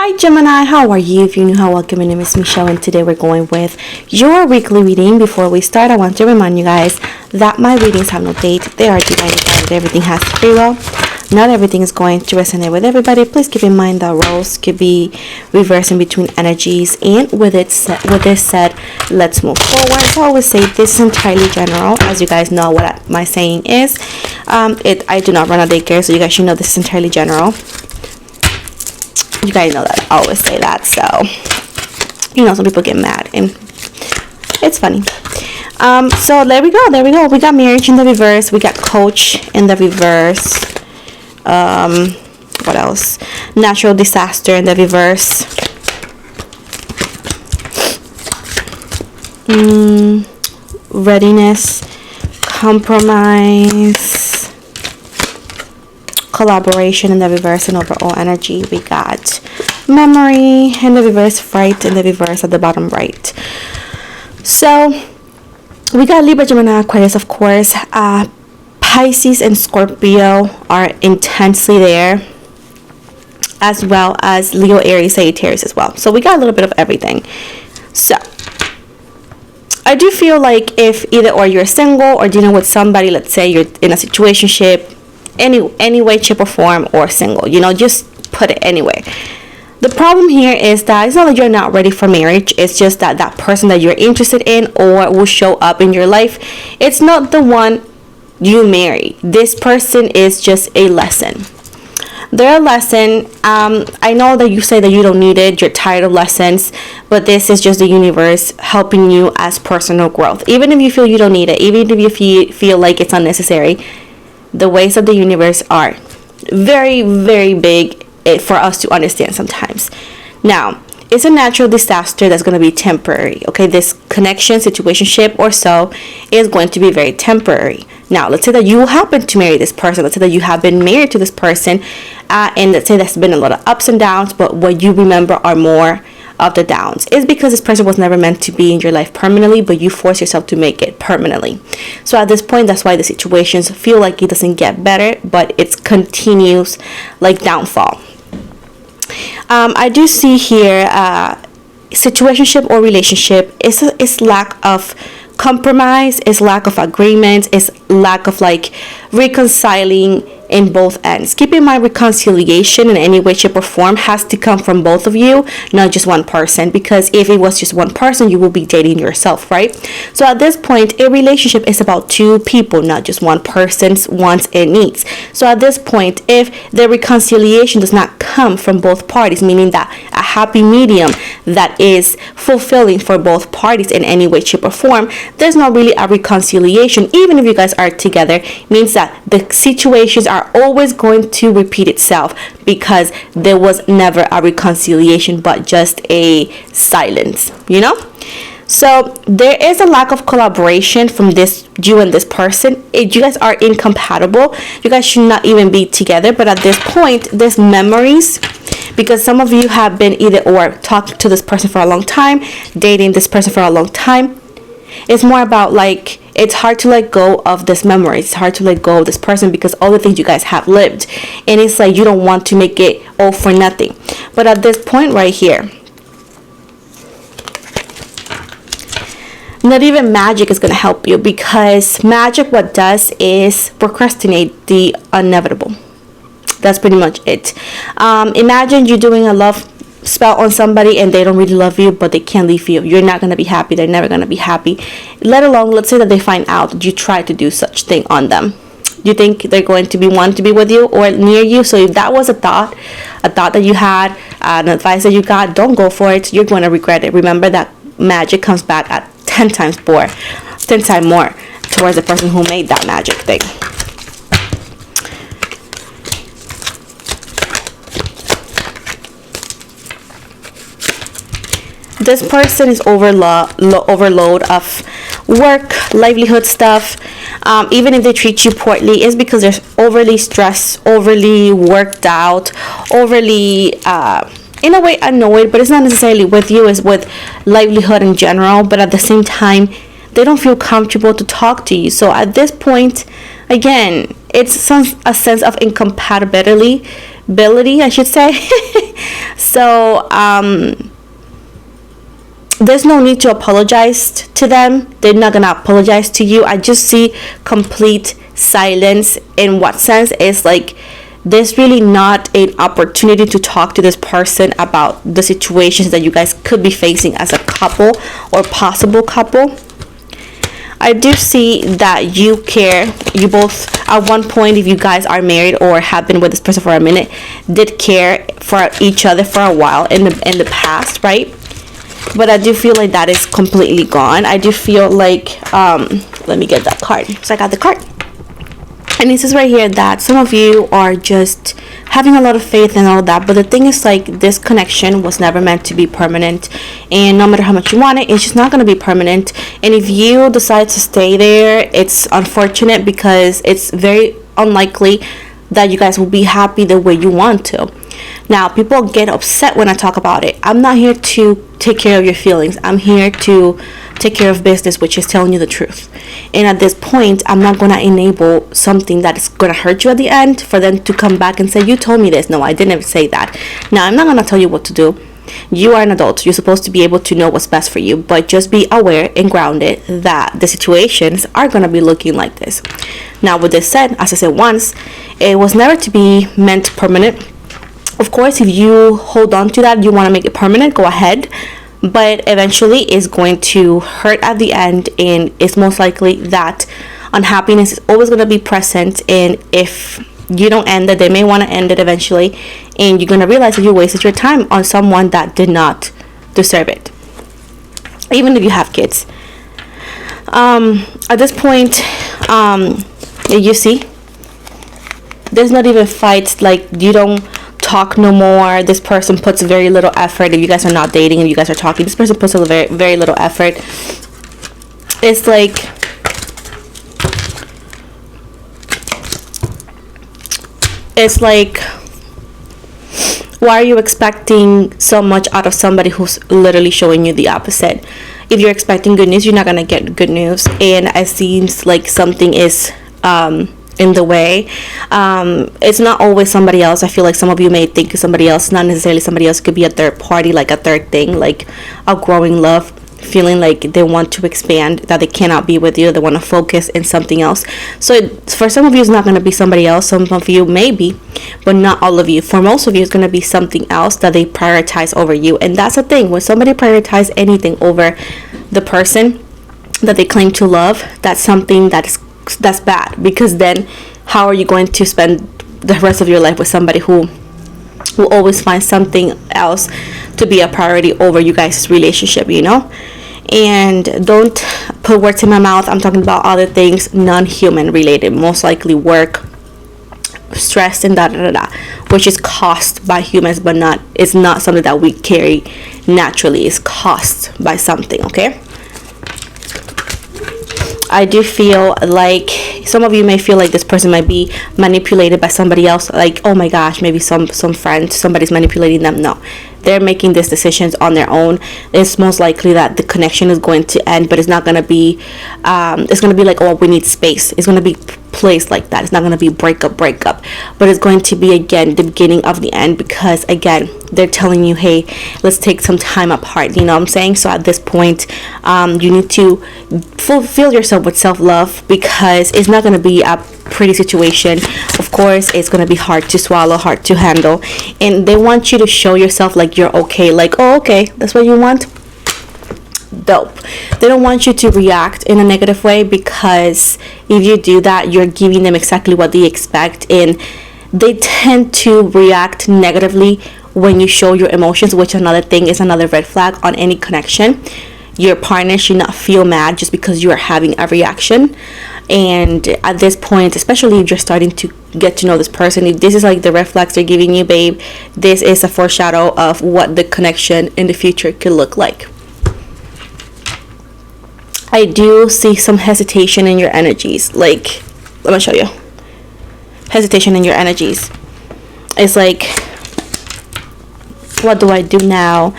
Hi Gemini, how are you? If you're new, welcome. My name is Michelle and today we're going with your weekly reading. Before we start, I want to remind you guys that my readings have no date. They are divinely guided. Everything has free will. Not everything is going to resonate with everybody. Please keep in mind that roles could be reversing between energies. And with this said, let's move forward. So I always say this is entirely general. As you guys know what my saying is. I do not run a daycare, so you guys should know this is entirely general. You guys know that I always say that, so some people get mad and it's funny. So there we go. We got marriage in the reverse, we got coach in the reverse. What else? Natural disaster in the reverse. Readiness, compromise, collaboration in the reverse, and overall energy. We got memory in the reverse, fright in the reverse at the bottom right. So we got Libra, Gemini, Aquarius, of course. Pisces and Scorpio are intensely there, as well as Leo, Aries, Sagittarius as well. So we got a little bit of everything. So I do feel like if either or you're single or dealing with somebody, let's say you're in a situationship, any way, shape, or form, or single, just put it anyway. The problem here is that it's not that you're not ready for marriage. It's just that that person that you're interested in or will show up in your life, it's not the one you marry. This person is just a lesson. They're a lesson. I know that you say that you don't need it, you're tired of lessons, but this is just the universe helping you as personal growth. Even if you feel you don't need it, even if you feel like it's unnecessary, the ways of the universe are very, very big for us to understand sometimes. Now, it's a natural disaster that's going to be temporary. Okay, this connection, situationship, or so is going to be very temporary. Now, let's say that you happen to marry this person. Let's say that you have been married to this person, and let's say there's been a lot of ups and downs, but what you remember are more of the downs. Is because this person was never meant to be in your life permanently, but you force yourself to make it permanently. So at this point, that's why the situations feel like it doesn't get better, but it continues like downfall. I do see here situationship or relationship is lack of compromise, is lack of agreement, is lack of reconciling in both ends. Keep in mind, reconciliation in any way, shape, or form has to come from both of you, not just one person, because if it was just one person, you will be dating yourself, right? So at this point, a relationship is about two people, not just one person's wants and needs. So at this point, if the reconciliation does not come from both parties, meaning that a happy medium that is fulfilling for both parties in any way, shape, or form, there's not really a reconciliation. Even if you guys are together, means that the situations are always going to repeat itself because there was never a reconciliation but just a silence, So there is a lack of collaboration from you and this person. If you guys are incompatible, you guys should not even be together. But at this point, there's memories, because some of you have been either or talking to this person for a long time, dating this person for a long time. It's more about it's hard to let go of this memory. It's hard to let go of this person because all the things you guys have lived, and it's like you don't want to make it all for nothing. But at this point right here, not even magic is going to help you, because magic, what does is procrastinate the inevitable. That's pretty much it. Imagine you're doing a love spell on somebody and they don't really love you, but they can't leave you. You're not going to be happy. They're never going to be happy. Let alone, let's say that they find out that you tried to do such thing on them. You think they're going to want to be with you or near you? So if that was a thought that you had, an advice that you got, don't go for it. You're going to regret it. Remember that magic comes back at 10 times more towards the person who made that magic thing. This person is overload of work, livelihood stuff. Even if they treat you poorly, it's because they're overly stressed, overly worked out, overly in a way annoyed, but it's not necessarily with you, it's with livelihood in general. But at the same time, they don't feel comfortable to talk to you. So at this point, again, it's a sense of incompatibility ability, I should say. So there's no need to apologize to them. They're not gonna apologize to you. I just see complete silence. In what sense? Is like there's really not an opportunity to talk to this person about the situations that you guys could be facing as a couple or possible couple. I do see that you care. You both, at one point, if you guys are married or have been with this person for a minute, did care for each other for a while in the past, right? But I do feel like that is completely gone. I do feel like, let me get that card. So I got the card. And it says right here that some of you are just having a lot of faith and all that. But the thing is, like, this connection was never meant to be permanent. And no matter how much you want it, it's just not going to be permanent. And if you decide to stay there, it's unfortunate because it's very unlikely that you guys will be happy the way you want to. Now, people get upset when I talk about it. I'm not here to take care of your feelings. I'm here to take care of business, which is telling you the truth. And at this point, I'm not going to enable something that is going to hurt you at the end for them to come back and say, you told me this. No, I didn't say that. Now, I'm not going to tell you what to do. You are an adult. You're supposed to be able to know what's best for you, but just be aware and grounded that the situations are going to be looking like this. Now, with this said, as I said once, it was never to be meant permanent. Of course, if you hold on to that, you want to make it permanent, go ahead. But eventually, it's going to hurt at the end, and it's most likely that unhappiness is always going to be present. And if you don't end it, they may want to end it eventually, and you're going to realize that you wasted your time on someone that did not deserve it, even if you have kids. At this point, you see, there's not even fights. Like, you don't talk no more. This person puts very little effort. If you guys are not dating and you guys are talking, this person puts a very, very little effort. It's like why are you expecting so much out of somebody who's literally showing you the opposite? If you're expecting good news, you're not gonna get good news. And it seems like something is in the way. It's not always somebody else. I feel like some of you may think it's somebody else, not necessarily somebody else. It could be a third party, like a third thing, like outgrowing love, feeling like they want to expand, that they cannot be with you, they want to focus in something else. So for some of you, it's not going to be somebody else. Some of you maybe, but not all of you. For most of you, it's going to be something else that they prioritize over you. And that's the thing, when somebody prioritizes anything over the person that they claim to love, that's something that's bad. Because then how are you going to spend the rest of your life with somebody who will always find something else to be a priority over you guys' relationship, you know? And don't put words in my mouth. I'm talking about other things, non-human related, most likely work, stress, and which is caused by humans, but it's not something that we carry naturally. It's caused by something, okay? I do feel like some of you may feel like this person might be manipulated by somebody else. Like, oh my gosh, maybe some friend, somebody's manipulating them. No, they're making these decisions on their own. It's most likely that the connection is going to end, but it's not going to be, it's going to be like, oh, we need space. It's going to be placed like that. It's not going to be breakup, but it's going to be, again, the beginning of the end, because again, they're telling you, hey, let's take some time apart. You know what I'm saying? So at this point, you need to fulfill yourself with self-love, because it's not going to be a pretty situation. Of course, it's going to be hard to swallow, hard to handle, and they want you to show yourself like you're okay. Like, oh, okay, that's what you want? Dope. They don't want you to react in a negative way, because if you do that, you're giving them exactly what they expect, and they tend to react negatively when you show your emotions, which another thing is another red flag on any connection. Your partner should not feel mad just because you are having a reaction. And at this point, especially if you're starting to get to know this person, if this is like the red flags they're giving you, babe, this is a foreshadow of what the connection in the future could look like. I do see some hesitation in your energies. Like, let me show you. Hesitation in your energies. It's like, what do I do now?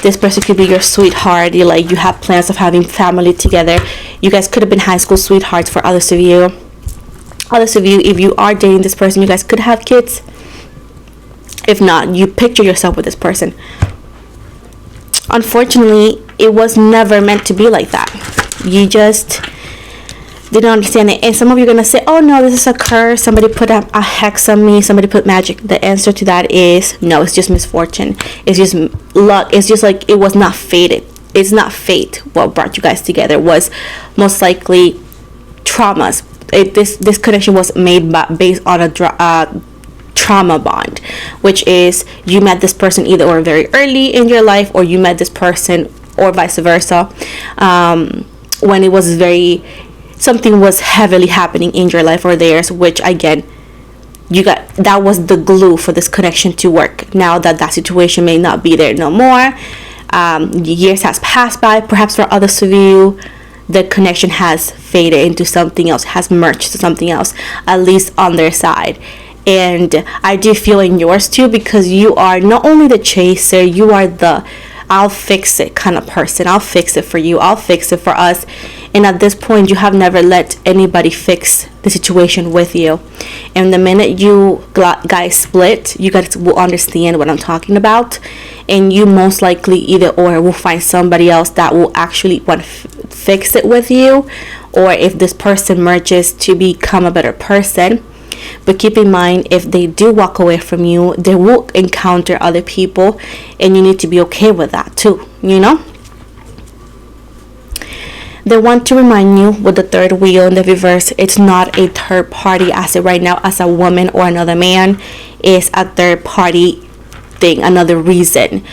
This person could be your sweetheart. You have plans of having family together. You guys could have been high school sweethearts for others of you. If you are dating this person, you guys could have kids. If not, you picture yourself with this person. Unfortunately, it was never meant to be like that. You just didn't understand it. And some of you are going to say, oh no, this is a curse. Somebody put a hex on me. Somebody put magic. The answer to that is no, it's just misfortune. It's just luck. It's just like it was not fated. It's not fate. What brought you guys together it was most likely traumas. This connection was made based on a trauma bond, which is you met this person either or very early in your life, or you met this person or vice versa when it was something was heavily happening in your life or theirs, which again that was the glue for this connection to work. Now that situation may not be there no more, years has passed by, perhaps for others of you the connection has faded into something else, has merged to something else, at least on their side. And I do feel in yours too, because you are not only the chaser, you are the I'll fix it kind of person. I'll fix it for you, I'll fix it for us. And at this point, you have never let anybody fix the situation with you. And the minute you guys split, you guys will understand what I'm talking about. And you most likely either or will find somebody else that will actually want to fix it with you. Or if this person merges to become a better person. But keep in mind, if they do walk away from you, they will encounter other people, and you need to be okay with that too, you know. They want to remind you with the third wheel in the reverse, it's not a third party as of right now, as a woman or another man. Is a third party thing, another reason.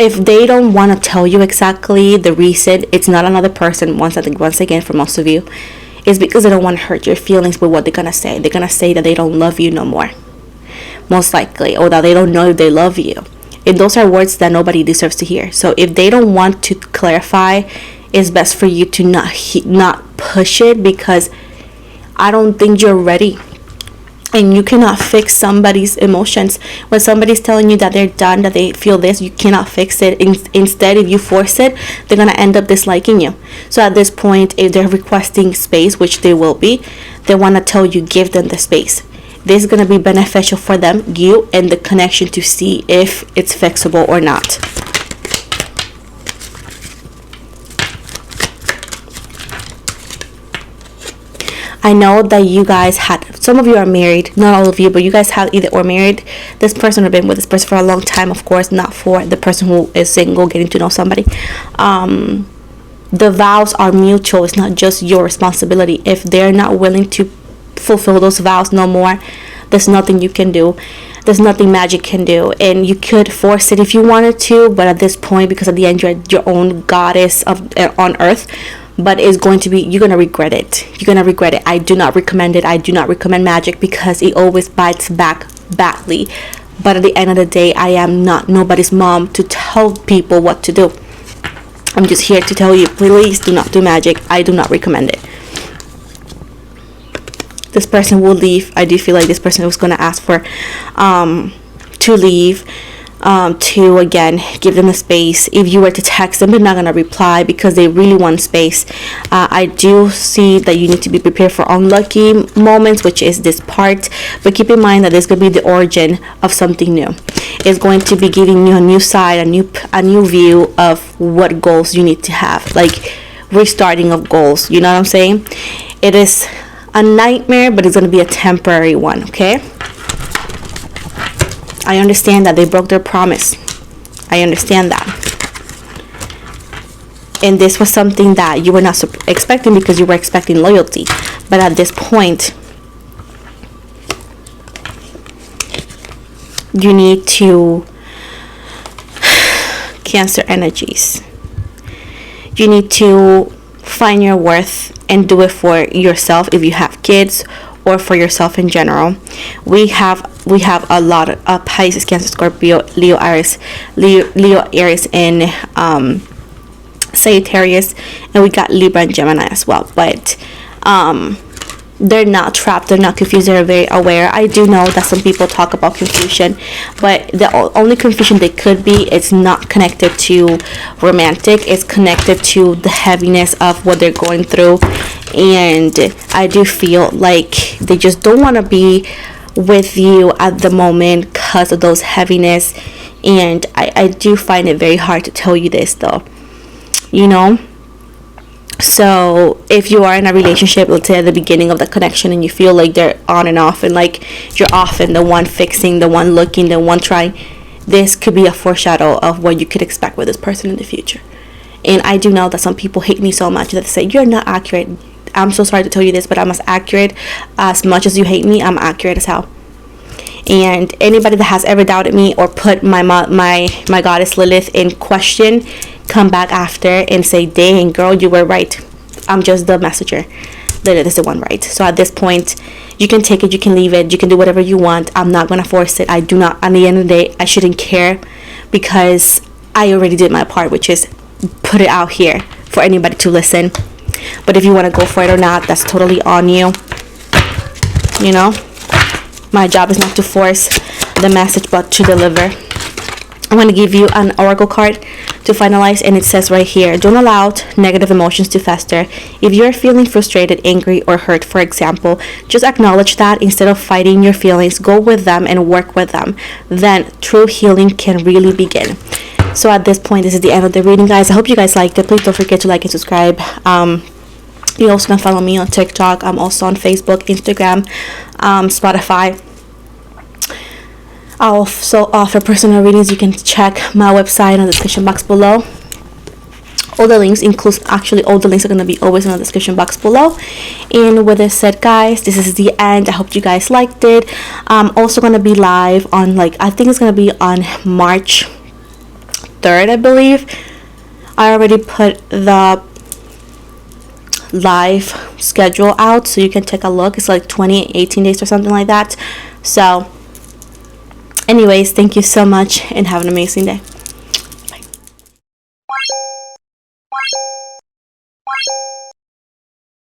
If they don't want to tell you exactly the reason, it's not another person. Once again, for most of you, it's because they don't want to hurt your feelings with what they're gonna say. They're gonna say that they don't love you no more, most likely, or that they don't know if they love you. And those are words that nobody deserves to hear. So if they don't want to clarify, it's best for you to not push it, because I don't think you're ready. And you cannot fix somebody's emotions. When somebody's telling you that they're done, that they feel this, you cannot fix it. Instead, if you force it, they're going to end up disliking you. So at this point, if they're requesting space, which they will be, they want to tell you, give them the space. This is going to be beneficial for them, you, and the connection, to see if it's fixable or not. I know that you guys had, some of you are married, not all of you, but you guys have either or married this person or been with this person for a long time. Of course, not for the person who is single, getting to know somebody. The vows are mutual. It's not just your responsibility. If they're not willing to fulfill those vows no more, there's nothing you can do. There's nothing magic can do. And you could force it if you wanted to, but at this point, because at the end you're your own goddess on earth, but it's going to be, you're going to regret it. You're going to regret it. I do not recommend it. I do not recommend magic, because it always bites back badly. But at the end of the day, I am not nobody's mom to tell people what to do. I'm just here to tell you, please do not do magic. I do not recommend it. This person will leave. I do feel like this person was going to ask for to leave, to again give them a space. If you were to text them, they're not going to reply because they really want space. I do see that you need to be prepared for unlucky moments, which is this part, but keep in mind that this could be the origin of something new. It's going to be giving you a new side, a new view of what goals you need to have, like restarting of goals. You know what I'm saying? It is a nightmare, but it's going to be a temporary one. Okay, I understand that they broke their promise. I understand that. And this was something that you were not expecting, because you were expecting loyalty. But at this point, you need to Cancer energies. You need to find your worth and do it for yourself if you have kids, or for yourself in general. We have a lot of Pisces, Cancer, Scorpio, Leo, Aries, and Sagittarius, and we got Libra and Gemini as well. But they're not trapped, they're not confused, they're very aware. I do know that some people talk about confusion, but the only confusion they could be, it's not connected to romantic, it's connected to the heaviness of what they're going through and I do feel like they just don't want to be with you at the moment because of those heaviness. And I do find it very hard to tell you this though, you know. So if you are in a relationship, let's say at the beginning of the connection, and you feel like they're on and off, and like you're often the one fixing, the one looking, the one trying, this could be a foreshadow of what you could expect with this person in the future. And I do know that some people hate me so much that they say, you're not accurate. I'm so sorry to tell you this, but I'm as accurate. As much as you hate me, I'm accurate as hell. And anybody that has ever doubted me or put my goddess Lilith in question, come back after and say, dang girl, you were right. I'm just the messenger. Lilith is the one, right? So at this point, you can take it, you can leave it, you can do whatever you want. I'm not gonna force it. I do not. At the end of the day, I shouldn't care, because I already did my part, which is put it out here for anybody to listen. But if you want to go for it or not, that's totally on you. You know, my job is not to force the message, but to deliver. I'm going to give you an oracle card to finalize, and it says right here, don't allow negative emotions to fester. If you're feeling frustrated, angry, or hurt, for example, just acknowledge that instead of fighting your feelings. Go with them and work with them. Then true healing can really begin. So at this point, this is the end of the reading, guys. I hope you guys liked it. Please don't forget to like and subscribe. You also can follow me on TikTok. I'm also on Facebook, Instagram, Spotify. I also offer personal readings. You can check my website in the description box below. All the links all the links are going to be always in the description box below. And with this said, guys, this is the end. I hope you guys liked it. I'm also going to be live on, I think it's going to be on March 3rd, I believe. I already put the live schedule out, so you can take a look. It's like 18 days or something like that. So anyways, thank you so much and have an amazing day.